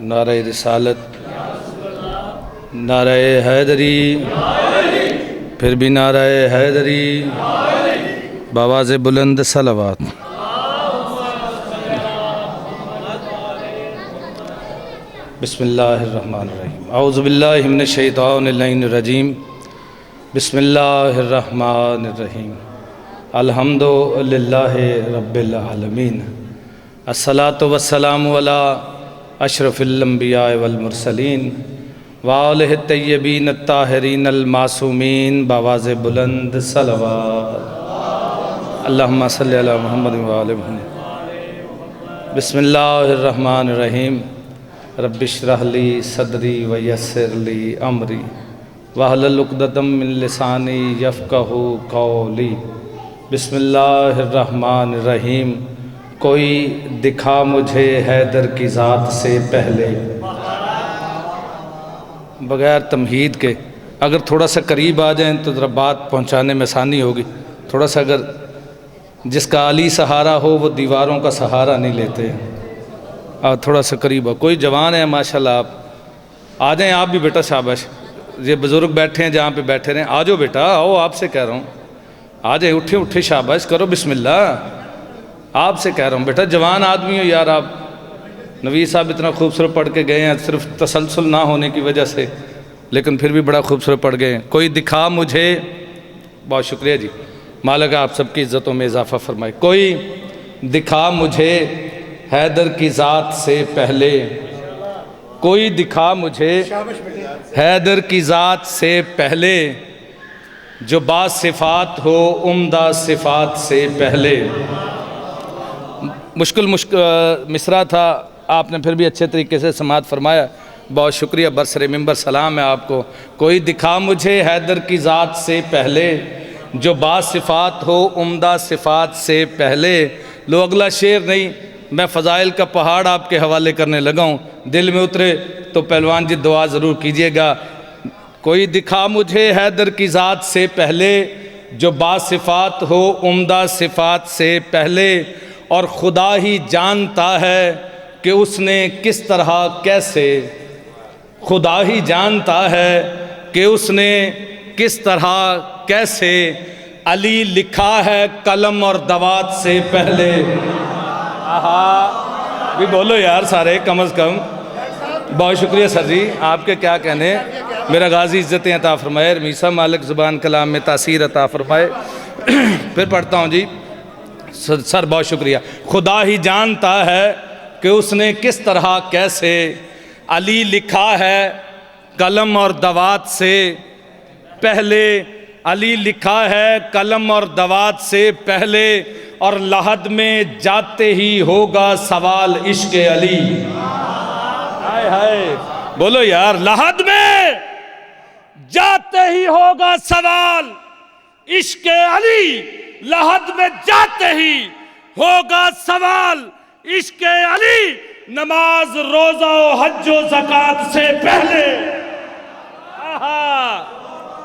نعرہ رسالت، نعرہ حیدری، پھر بھی نعرہ حیدری، بآواز بلند صلوات۔ بسم اللہ الرحمن الرحیم، اعوذ باللہ من الشیطان اللعین الرجیم، بسم اللہ الرحمن الرحیم، الحمد للہ رب العالمین، الصلاۃ والسلام علی اشرف الانبیاء والمرسلین وآلہ الطیبین الطاہرین المعصومین، بآواز بلند صلوات۔ اللہم صلی علی محمد وآل محمد۔ بسم اللہ الرحمن الرحیم، رب اشرح لی صدری ویسر لی امری واحلل عقدۃ من لسانی یفقہوا قولی۔ بسم اللہ الرحمن الرحیم، کوئی دکھا مجھے حیدر کی ذات سے پہلے۔ بغیر تمہید کے اگر تھوڑا سا قریب آ جائیں تو ذرا بات پہنچانے میں آسانی ہوگی۔ تھوڑا سا اگر جس کا علی سہارا ہو وہ دیواروں کا سہارا نہیں لیتے۔ تھوڑا سا قریب ہو، کوئی جوان ہے ماشاءاللہ، آپ آ جائیں، آپ بھی بیٹا شاباش، یہ بزرگ بیٹھے ہیں جہاں پہ بیٹھے رہیں، آ جاؤ بیٹا، آؤ، آپ سے کہہ رہا ہوں، آ جائیں، اٹھے اٹھے، شاباش کرو، بسم اللہ، آپ سے کہہ رہا ہوں بیٹا، جوان آدمی ہو یار آپ۔ نوید صاحب اتنا خوبصورت پڑھ کے گئے ہیں، صرف تسلسل نہ ہونے کی وجہ سے، لیکن پھر بھی بڑا خوبصورت پڑھ گئے ہیں۔ کوئی دکھا مجھے، بہت شکریہ جی، مالک آپ سب کی عزتوں میں اضافہ فرمائے۔ کوئی دکھا مجھے حیدر کی ذات سے پہلے، کوئی دکھا مجھے حیدر کی ذات سے پہلے، جو با صفات ہو عمدہ صفات سے پہلے۔ مشکل مصرع تھا، آپ نے پھر بھی اچھے طریقے سے سماعت فرمایا، بہت شکریہ، برسر ممبر سلام ہے آپ کو۔ کوئی دکھا مجھے حیدر کی ذات سے پہلے، جو با صفات ہو عمدہ صفات سے پہلے۔ لو اگلا شعر نہیں، میں فضائل کا پہاڑ آپ کے حوالے کرنے لگا ہوں، دل میں اترے تو پہلوان جی دعا ضرور کیجئے گا۔ کوئی دکھا مجھے حیدر کی ذات سے پہلے، جو با صفات ہو عمدہ صفات سے پہلے، اور خدا ہی جانتا ہے کہ اس نے کس طرح کیسے، خدا ہی جانتا ہے کہ اس نے کس طرح کیسے علی لکھا ہے قلم اور دوات سے پہلے۔ بھی بولو یار سارے کم از کم۔ بہت شکریہ سر جی، آپ کے کیا کہنے، میرا غازی عزتیں عطا فرمائے، رمیسہ مالک زبان کلام میں تاثیر عطا فرمائے۔ پھر پڑھتا ہوں جی، سر بہت شکریہ۔ خدا ہی جانتا ہے کہ اس نے کس طرح کیسے علی لکھا ہے قلم اور دوات سے پہلے، علی لکھا ہے قلم اور دوات سے پہلے، اور لحد میں جاتے ہی ہوگا سوال عشق علی۔ ہائے ہائے بولو یار، لحد میں جاتے ہی ہوگا سوال عشق علی، لحد میں جاتے ہی ہوگا سوال عشق علی، نماز روزہ و حج و زکوٰۃ سے پہلے۔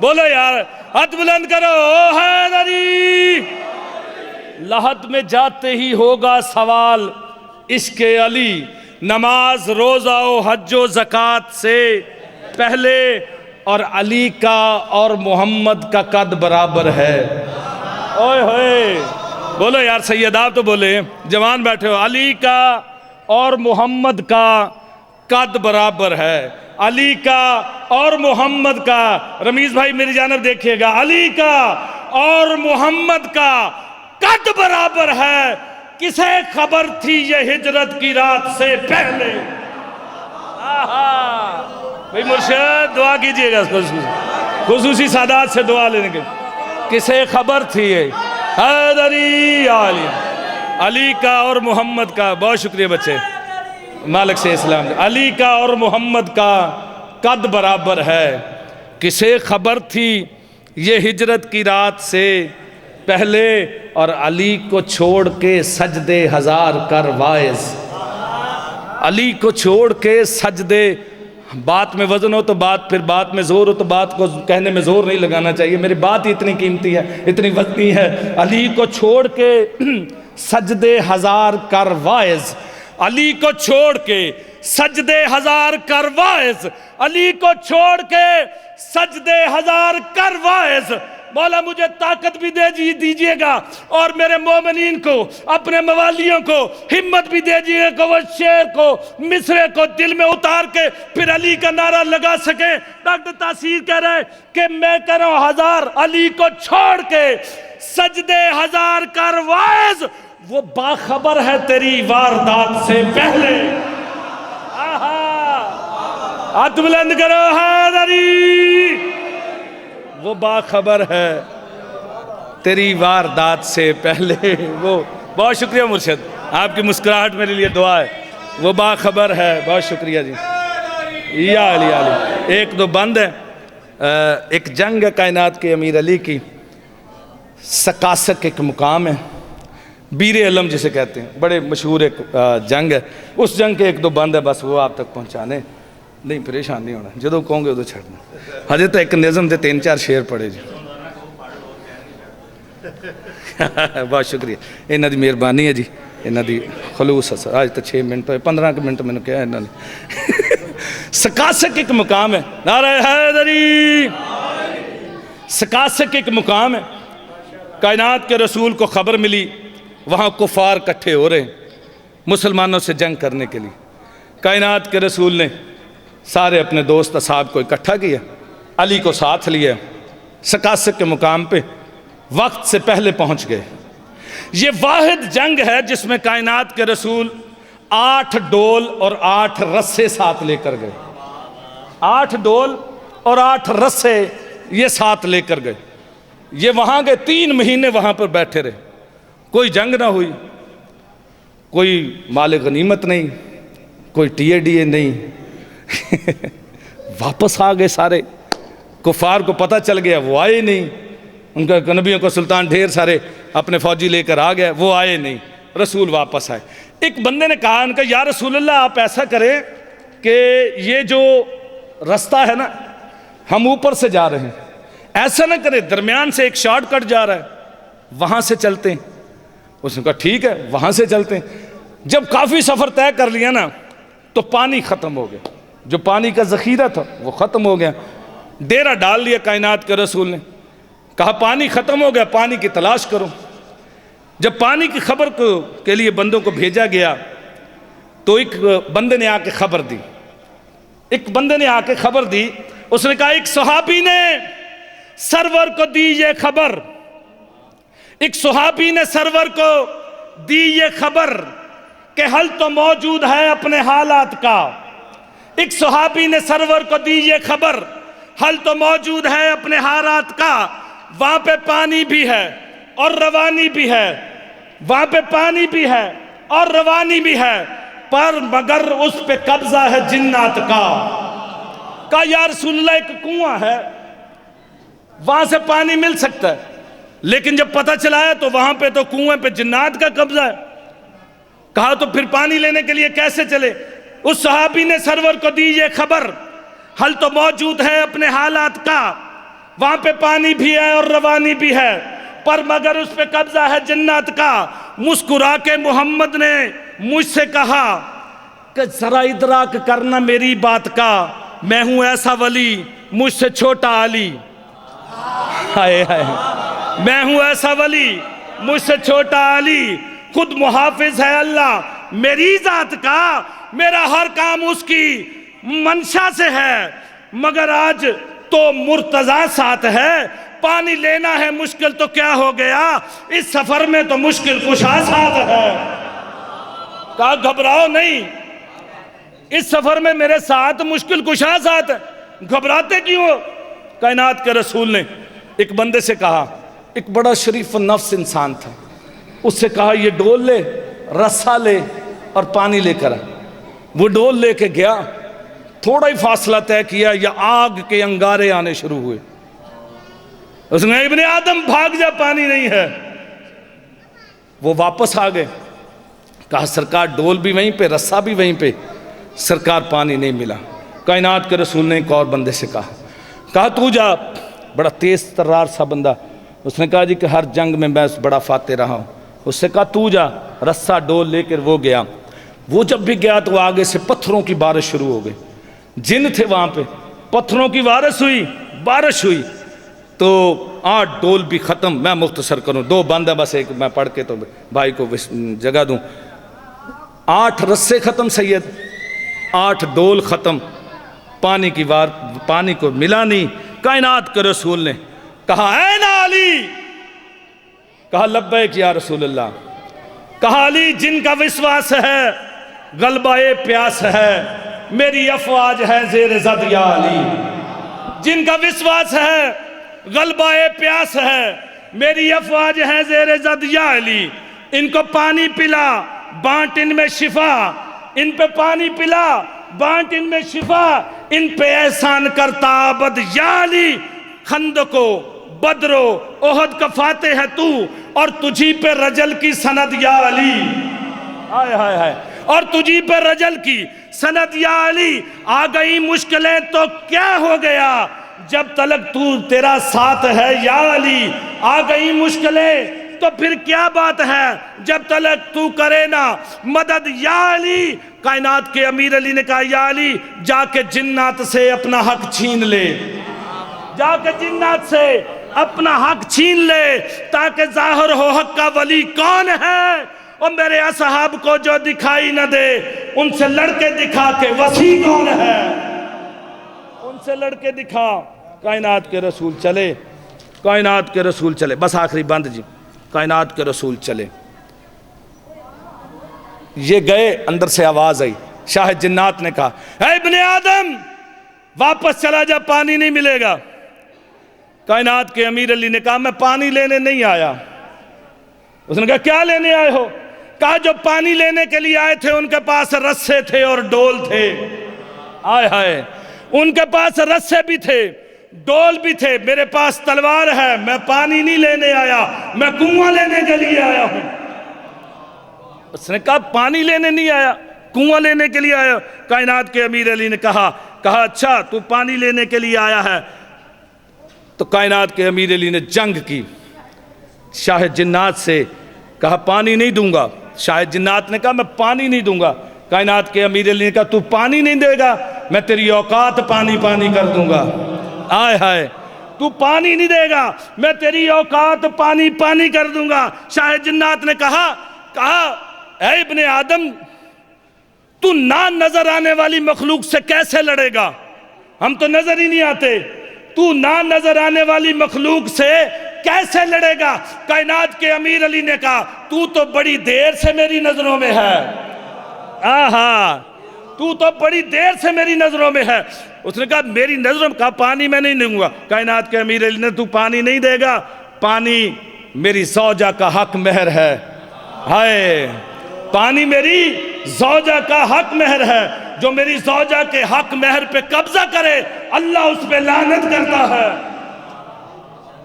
بولو یار، ہاتھ بلند کرو، حیدری۔ لحد میں جاتے ہی ہوگا سوال عشق علی، نماز روزہ و حج و زکوٰۃ سے پہلے، اور علی کا اور محمد کا قد برابر ہے۔ اوئے ہوئے بولو یار سید، آپ تو بولے، جوان بیٹھے ہو، علی کا اور محمد کا قد برابر ہے، علی کا اور محمد کا، رمیز بھائی میری جانب دیکھیے گا، علی کا اور محمد کا قد برابر ہے، کسے خبر تھی یہ ہجرت کی رات سے پہلے۔ بھئی مرشد دعا کیجئے گا، خصوصی سادات سے دعا لینے کے، کسے خبر تھی یہ حیدری علی، علی کا اور محمد کا۔ بہت شکریہ بچے، مالک سے اسلام، علی کا اور محمد کا قد برابر ہے، کسے خبر تھی یہ ہجرت کی رات سے پہلے، اور علی کو چھوڑ کے سجدے ہزار کر وائز، علی کو چھوڑ کے سجدے، بات میں وزن ہو تو بات، پھر بات میں زور ہو تو بات کو کہنے میں زور نہیں لگانا چاہیے، میری بات ہی اتنی قیمتی ہے، اتنی وزنی ہے۔ علی کو چھوڑ کے سجدے ہزار کر وائز، علی کو چھوڑ کے سجدے ہزار کر واعظ، علی کو چھوڑ کے سجدے ہزار کر واعظ۔ مولا مجھے طاقت بھی دے دیجئے گا اور میرے مومنین کو، اپنے موالیوں کو ہمت بھی دے دیجئے گا کہ وہ شعر کو، مصرے کو دل میں اتار کے پھر علی کا نعرہ لگا سکیں۔ ڈاکٹر تاثیر کہہ رہے کہ میں کہہ رہا ہوں ہزار علی کو چھوڑ کے سجدے ہزار کر واعظ، وہ باخبر ہے تیری واردات سے پہلے۔ ہاتھ بلند کرو حیدری، وہ باخبر ہے تیری واردات سے پہلے۔ وہ بہت شکریہ مرشد، آپ کی مسکراہٹ میرے لیے دعا ہے۔ وہ باخبر ہے، بہت شکریہ جی۔ یا علی علی، ایک دو بند ہے۔ ایک جنگ ہے کائنات کے امیر علی کی، سکاسک ایک مقام ہے، بیر علم جسے کہتے ہیں، بڑے مشہور ایک جنگ ہے۔ اس جنگ کے ایک دو بند ہے، بس وہ آپ تک پہنچانے، نہیں پریشان نہیں ہونا، جدو کہوں گے ادو چھڑنا۔ ہجے تو ایک نظم دے 3-4 شعر پڑھے جی۔ بہت شکریہ، انہاں دی مہربانی ہے جی، انہاں دی خلوص ہے۔ آج تو 6 منٹ ہوئے، 15 منٹ میں نے کہا انہاں نے۔ سکاسک ایک مقام ہے، نعرہ حیدری۔ سکاسک ایک مقام ہے، کائنات کے رسول کو خبر ملی وہاں کفار کٹھے ہو رہے ہیں مسلمانوں سے جنگ کرنے کے لیے۔ کائنات کے رسول نے سارے اپنے دوست اصحاب کو اکٹھا کیا، علی کو ساتھ لیا، سکاسک کے مقام پہ وقت سے پہلے پہنچ گئے۔ یہ واحد جنگ ہے جس میں کائنات کے رسول 8 ڈول اور 8 رسے ساتھ لے کر گئے۔ 8 ڈول اور 8 رسے یہ ساتھ لے کر گئے۔ یہ وہاں گئے، 3 مہینے وہاں پر بیٹھے رہے، کوئی جنگ نہ ہوئی، کوئی مال غنیمت نہیں، کوئی ٹی اے ڈی اے نہیں۔ واپس آ گئے سارے، کفار کو پتہ چل گیا، وہ آئے نہیں۔ ان کا نبیوں کو سلطان ڈھیر سارے اپنے فوجی لے کر آ گیا، وہ آئے نہیں، رسول واپس آئے۔ ایک بندے نے کہا ان کا، یا رسول اللہ آپ ایسا کریں کہ یہ جو رستہ ہے نا، ہم اوپر سے جا رہے ہیں، ایسا نہ کریں، درمیان سے ایک شارٹ کٹ جا رہا ہے، وہاں سے چلتے ہیں۔ اس نے کہا ٹھیک ہے، وہاں سے چلتے ہیں۔ جب کافی سفر طے کر لیا نا تو پانی ختم ہو گیا، جو پانی کا ذخیرہ تھا وہ ختم ہو گیا۔ ڈیرہ ڈال لیا کائنات کے رسول نے، کہا پانی ختم ہو گیا، پانی کی تلاش کرو۔ جب پانی کی خبر کے لیے بندوں کو بھیجا گیا تو ایک بندے نے آ کے خبر دی، اس نے کہا ایک صحابی نے سرور کو دی یہ خبر، ایک صحابی نے سرور کو دی یہ خبر کہ حل تو موجود ہے اپنے حالات کا۔ ایک صحابی نے سرور کو دی یہ خبر، حل تو موجود ہے اپنے حالات کا۔ وہاں پہ پانی بھی ہے اور روانی بھی ہے، وہاں پہ پانی بھی ہے اور روانی بھی ہے، پر مگر اس پہ قبضہ ہے جنات کا۔ کہا یا رسول اللہ ایک کنواں ہے، وہاں سے پانی مل سکتا ہے، لیکن جب پتہ چلایا تو وہاں پہ تو کنویں پہ جنات کا قبضہ ہے۔ کہا تو پھر پانی لینے کے لیے کیسے چلے؟ اس صحابی نے سرور کو دی یہ خبر، حل تو موجود ہے اپنے حالات کا، وہاں پہ پانی بھی ہے اور روانی بھی ہے، پر مگر اس پہ قبضہ ہے جنات کا۔ مسکرا کے محمد نے مجھ سے کہا کہ ذرا ادراک کرنا میری بات کا، میں ہوں ایسا ولی مجھ سے چھوٹا علی۔ ہائے ہائے، میں ہوں ایسا ولی مجھ سے چھوٹا علی، خود محافظ ہے اللہ میری ذات کا، میرا ہر کام اس کی منشا سے ہے، مگر آج تو مرتضیٰ ساتھ ہے، پانی لینا ہے مشکل تو کیا ہو گیا، اس سفر میں تو مشکل کشا ساتھ ہے۔ کہا گھبراؤ نہیں، اس سفر میں میرے ساتھ مشکل کشا ساتھ ہے، گھبراتے کیوں ہو؟ کائنات کے رسول نے ایک بندے سے کہا، ایک بڑا شریف نفس انسان تھا، اس سے کہا یہ ڈول لے، رسا لے اور پانی لے کر آ۔ وہ ڈول لے کے گیا، تھوڑا ہی فاصلہ طے کیا یا آگ کے انگارے آنے شروع ہوئے۔ اس نے ابن آدم بھاگ جا، پانی نہیں ہے۔ وہ واپس آ گئے، کہا سرکار ڈول بھی وہیں پہ، رسا بھی وہیں پہ، سرکار پانی نہیں ملا۔ کائنات کے رسول نے ایک اور بندے سے کہا تو جا، بڑا تیز ترار سا بندہ، اس نے کہا جی کہ ہر جنگ میں بڑا فاتح رہا ہوں۔ اس سے کہا تو جا، رسا ڈول لے کر وہ گیا، وہ جب بھی گیا تو آگے سے پتھروں کی بارش شروع ہو گئی. جن تھے وہاں پہ, پتھروں کی بارش ہوئی تو 8 ڈول بھی ختم. میں مختصر کروں, 2 بند ہے بس, ایک میں پڑھ کے تو بھائی کو جگہ دوں. 8 رسے ختم سید, 8 ڈول ختم, پانی کو ملا نہیں. کائنات کے رسول نے کہا اے علی, کہا لبیک یا رسول اللہ. کہا علی جن کا وشواس ہے غلبہ پیاس ہے, میری افواج ہے زیر زد یا علی. جن کا وشواس ہے غلبہ پیاس ہے, میری افواج ہے زیر زد یا علی. ان کو پانی پلا بانٹ ان میں شفا, ان پہ پانی پلا بانٹ ان میں شفا, ان پہ احسان کرتا عبد یا علی. خندقو بدرو احد کا فاتح ہے تو, اور تجھی پہ رجل کی سند یا علی. ہائے ہائے ہائے, اور تجھی پہ رجل کی سند یا علی. آ گئی مشکلیں تو کیا ہو گیا, جب تلک تو تیرا ساتھ ہے یا علی. آ گئی مشکلیں تو پھر کیا بات ہے, جب تلک تو کرے نا مدد یا علی. کائنات کے امیر علی نے کہا یا علی جا کے جنات سے اپنا حق چھین لے, جا کے جنات سے اپنا حق چھین لے, تاکہ ظاہر ہو حق کا ولی کون ہے. اور میرے اصحاب کو جو دکھائی نہ دے ان سے لڑکے دکھا کے وسیع کون ہے, ان سے لڑکے دکھا. کائنات کے رسول چلے, کائنات کے رسول چلے, بس آخری بند جی. کائنات کے رسول چلے, یہ گئے, اندر سے آواز آئی. شاہ جنات نے کہا اے ابن آدم واپس چلا جا, پانی نہیں ملے گا. کائنات کے امیر علی نے کہا میں پانی لینے نہیں آیا. اس نے کہا کیا لینے آئے ہو؟ کہا جو پانی لینے کے لیے آئے تھے ان کے پاس رسے تھے اور ڈول تھے. آئے ہائے, ان کے پاس رسے بھی تھے ڈول بھی تھے, میرے پاس تلوار ہے. میں پانی نہیں لینے آیا, میں کنواں لینے کے لیے آیا ہوں. اس نے کہا پانی لینے نہیں آیا, کنواں لینے کے لیے آیا. کائنات کے امیر علی نے کہا اچھا تو پانی لینے کے لیے آیا ہے. تو کائنات کے امیر علی نے جنگ کی, شاہ جنات سے کہا پانی نہیں دوں گا. شاہ جنات نے کہا میں پانی نہیں دوں گا. کائنات کے امیر علی نے کہا تو پانی نہیں دے گا, میں تیری اوقات پانی کر دوں گا. آئے ہائے, تو پانی نہیں دے گا, میں تیری اوقات پانی کر دوں گا. شاہ جنات نے کہا اے ابن آدم تو نہ نظر آنے والی مخلوق سے کیسے لڑے گا, ہم تو نظر ہی نہیں آتے, تو نہ نظر آنے والی مخلوق سے کیسے لڑے گا. کائنات کے امیر علی نے کہا تو بڑی دیر سے میری نظروں میں ہے. آہا, تو بڑی دیر سے میری نظروں میں ہے. اس نے کہا میری نظروں میں, کہا پانی میں نہیں دوں گا. کائنات کے امیر علی نے تو پانی نہیں دے گا, پانی میری زوجہ کا حق مہر ہے. ہائے, پانی میری زوجہ کا حق مہر ہے, جو میری زوجہ کے حق مہر پہ قبضہ کرے اللہ اس پہ لعنت کرتا ہے.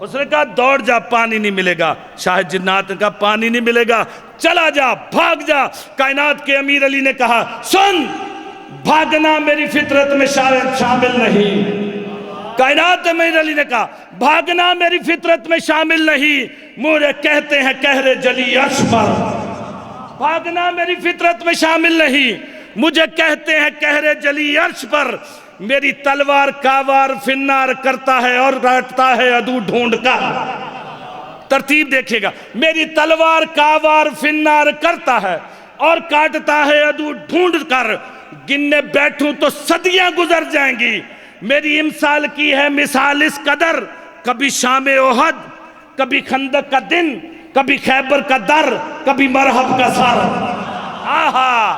اس نے کہا دوڑ جا, پانی نہیں ملے گا. شاہ جنات نے کہا پانی نہیں ملے گا, چلا جا, بھاگ جا. کائنات کے امیر علی نے کہا سن, بھاگنا میری فطرت میں شامل نہیں. کائنات کے امیر علی نے کہا بھاگنا میری فطرت میں شامل نہیں, مجھے کہتے ہیں قہر جلی عرش پر. بھاگنا میری فطرت میں شامل نہیں, مجھے کہتے ہیں قہر جلی عرش پر. میری تلوار کاوار فنار کرتا ہے اور کاٹتا ہے عدو ڈھونڈ کر. ترتیب دیکھیے گا, میری تلوار کاوار فنار کرتا ہے اور کاٹتا ہے عدو ڈھونڈ کر. گننے بیٹھوں تو صدیاں گزر جائیں گی, میری امثال کی ہے مثال اس قدر. کبھی شام احد, کبھی خندق کا دن, کبھی خیبر کا در, کبھی مرحب کا سر. آہا,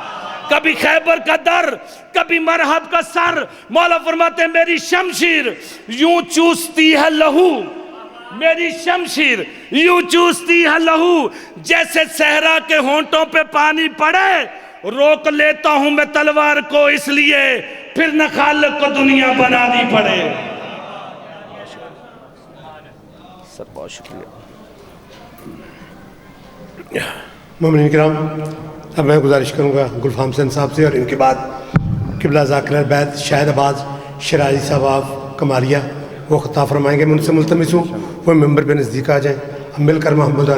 کبھی خیبر کا در, کبھی مرحب کا سر. مولا فرماتے ہیں میری شمشیر یوں چوستی ہے لہو, میری شمشیر یوں چوستی ہے لہو, جیسے صحرا کے ہونٹوں پہ پانی پڑے. روک لیتا ہوں میں تلوار کو اس لیے پھر نہ خالق کو دنیا بنانی پڑے. سر بہت شکریہ. مومنین کرام, اب میں گزارش کروں گا گلفام حسین صاحب سے, اور ان کے بعد قبلہ ذاکر البید شاہد آباد شرازی صاحب آپ کمالیہ وہ خطاب فرمائیں گے. میں ان سے ملتمس ہوں وہ ممبر پہ نزدیک آ جائیں, ہم مل کر محمد علیہ